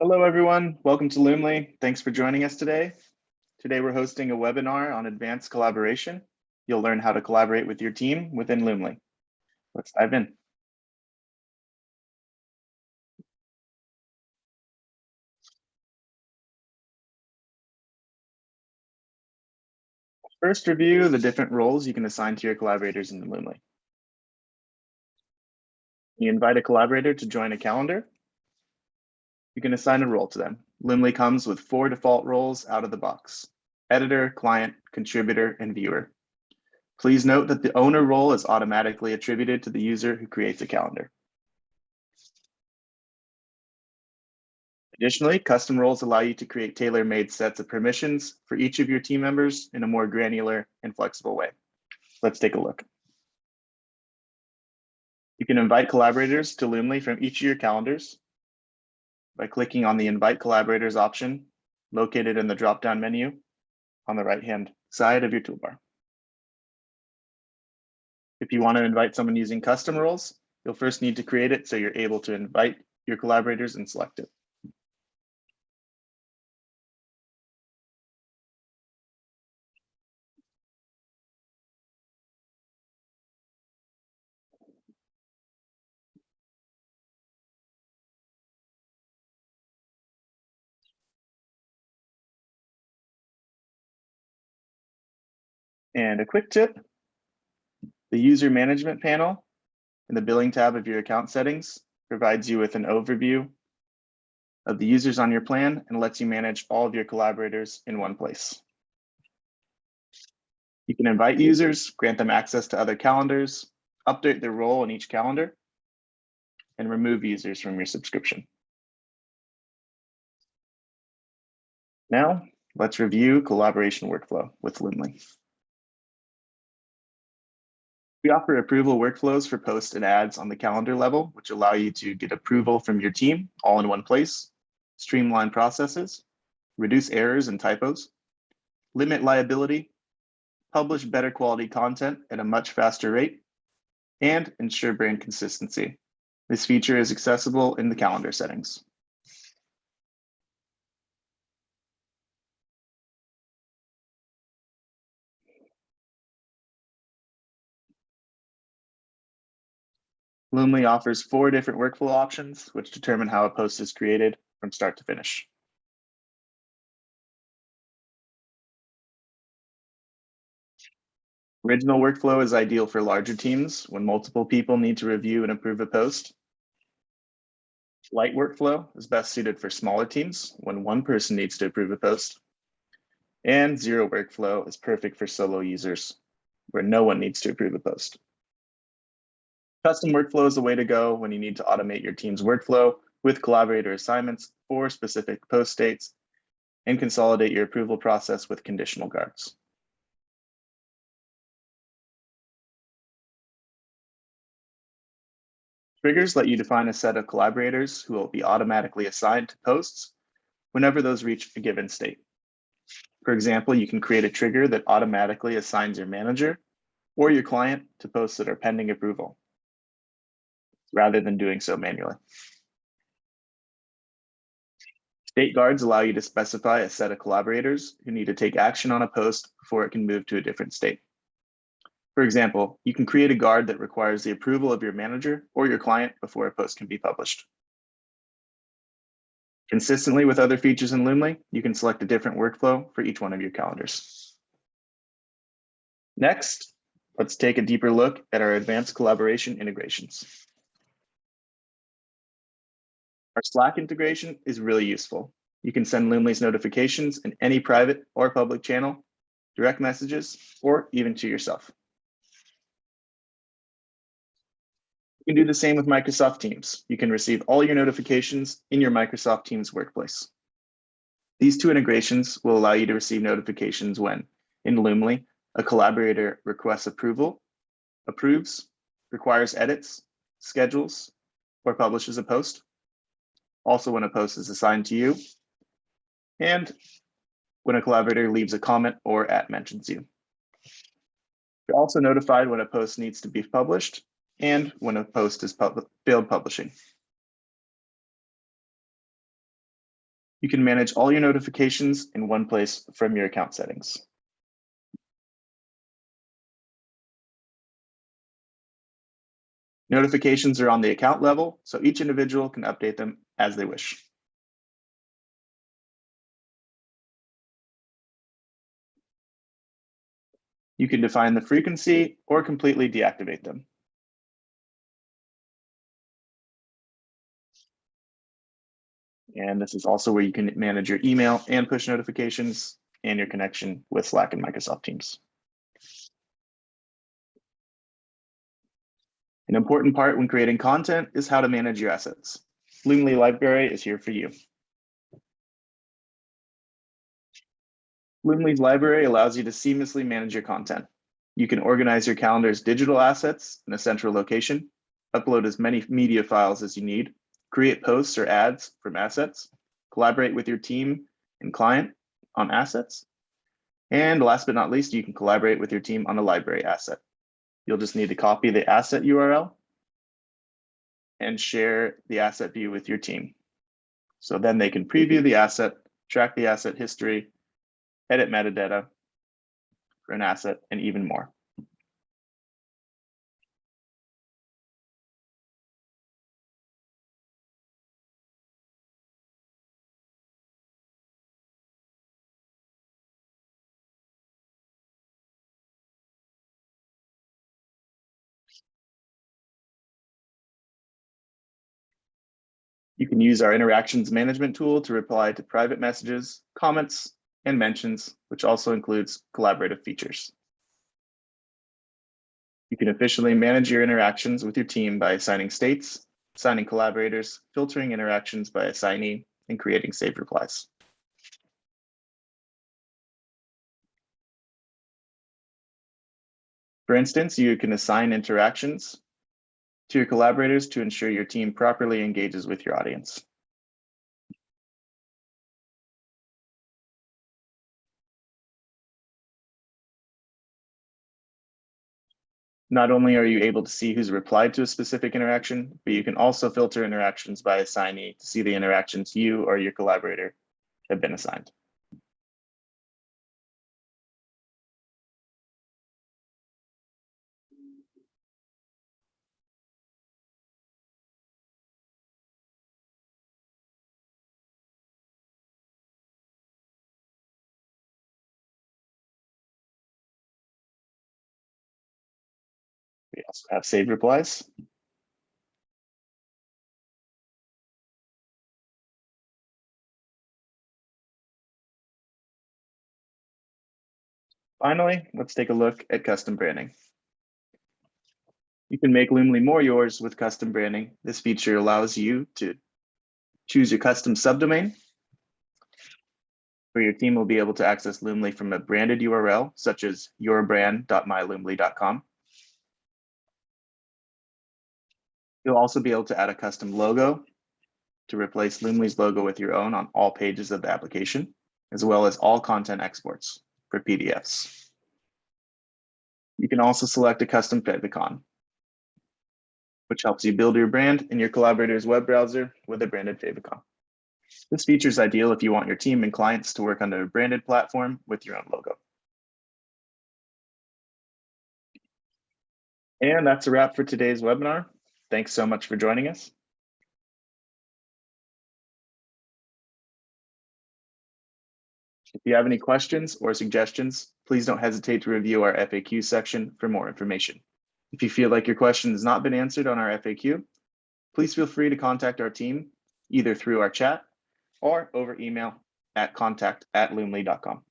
Hello, everyone. Welcome to Loomly. Thanks for joining us today. Today, we're hosting a webinar on advanced collaboration. You'll learn how to collaborate with your team within Loomly. Let's dive in. First, review the different roles you can assign to your collaborators in Loomly. You invite a collaborator to join a calendar. You can assign a role to them. Loomly comes with 4 default roles out of the box: editor, client, contributor, and viewer. Please note that the owner role is automatically attributed to the user who creates a calendar. Additionally, custom roles allow you to create tailor-made sets of permissions for each of your team members in a more granular and flexible way. Let's take a look. You can invite collaborators to Loomly from each of your calendars by clicking on the Invite Collaborators option located in the drop-down menu on the right-hand side of your toolbar. If you want to invite someone using custom roles, you'll first need to create it so you're able to invite your collaborators and select it. And a quick tip, the user management panel in the billing tab of your account settings provides you with an overview of the users on your plan and lets you manage all of your collaborators in one place. You can invite users, grant them access to other calendars, update their role in each calendar, and remove users from your subscription. Now, let's review collaboration workflow with Loomly. We offer approval workflows for posts and ads on the calendar level, which allow you to get approval from your team all in one place, streamline processes, reduce errors and typos, limit liability, publish better quality content at a much faster rate, and ensure brand consistency. This feature is accessible in the calendar settings. Loomly offers 4 different workflow options, which determine how a post is created from start to finish. Original workflow is ideal for larger teams when multiple people need to review and approve a post. Light workflow is best suited for smaller teams when one person needs to approve a post. And zero workflow is perfect for solo users where no one needs to approve a post. Custom workflow is the way to go when you need to automate your team's workflow with collaborator assignments for specific post states and consolidate your approval process with conditional guards. Triggers let you define a set of collaborators who will be automatically assigned to posts whenever those reach a given state. For example, you can create a trigger that automatically assigns your manager or your client to posts that are pending approval, rather than doing so manually. State guards allow you to specify a set of collaborators who need to take action on a post before it can move to a different state. For example, you can create a guard that requires the approval of your manager or your client before a post can be published. Consistently with other features in Loomly, you can select a different workflow for each one of your calendars. Next, let's take a deeper look at our advanced collaboration integrations. Our Slack integration is really useful. You can send Loomly's notifications in any private or public channel, direct messages, or even to yourself. You can do the same with Microsoft Teams. You can receive all your notifications in your Microsoft Teams workplace. These 2 integrations will allow you to receive notifications when, in Loomly, a collaborator requests approval, approves, requires edits, schedules, or publishes a post. Also when a post is assigned to you, and when a collaborator leaves a comment or mentions you. You're also notified when a post needs to be published and when a post is failed publishing. You can manage all your notifications in one place from your account settings. Notifications are on the account level, so each individual can update them as they wish. You can define the frequency or completely deactivate them. And this is also where you can manage your email and push notifications and your connection with Slack and Microsoft Teams. An important part when creating content is how to manage your assets. Loomly Library is here for you. Loomly's library allows you to seamlessly manage your content. You can organize your calendar's digital assets in a central location, upload as many media files as you need, create posts or ads from assets, collaborate with your team and client on assets, and last but not least, you can collaborate with your team on a library asset. You'll just need to copy the asset URL and share the asset view with your team. So then they can preview the asset, track the asset history, edit metadata for an asset, and even more. You can use our interactions management tool to reply to private messages, comments, and mentions, which also includes collaborative features. You can efficiently manage your interactions with your team by assigning states, assigning collaborators, filtering interactions by assignee, and creating saved replies. For instance, you can assign interactions to your collaborators to ensure your team properly engages with your audience. Not only are you able to see who's replied to a specific interaction, but you can also filter interactions by assignee to see the interactions you or your collaborator have been assigned. We also have saved replies. Finally, let's take a look at custom branding. You can make Loomly more yours with custom branding. This feature allows you to choose your custom subdomain, where your team will be able to access Loomly from a branded URL, such as yourbrand.myloomly.com. You'll also be able to add a custom logo to replace Loomly's logo with your own on all pages of the application, as well as all content exports for PDFs. You can also select a custom favicon, which helps you build your brand in your collaborator's web browser with a branded favicon. This feature is ideal if you want your team and clients to work under a branded platform with your own logo. And that's a wrap for today's webinar. Thanks so much for joining us. If you have any questions or suggestions, please don't hesitate to review our FAQ section for more information. If you feel like your question has not been answered on our FAQ, please feel free to contact our team either through our chat or over email at contact@loomly.com.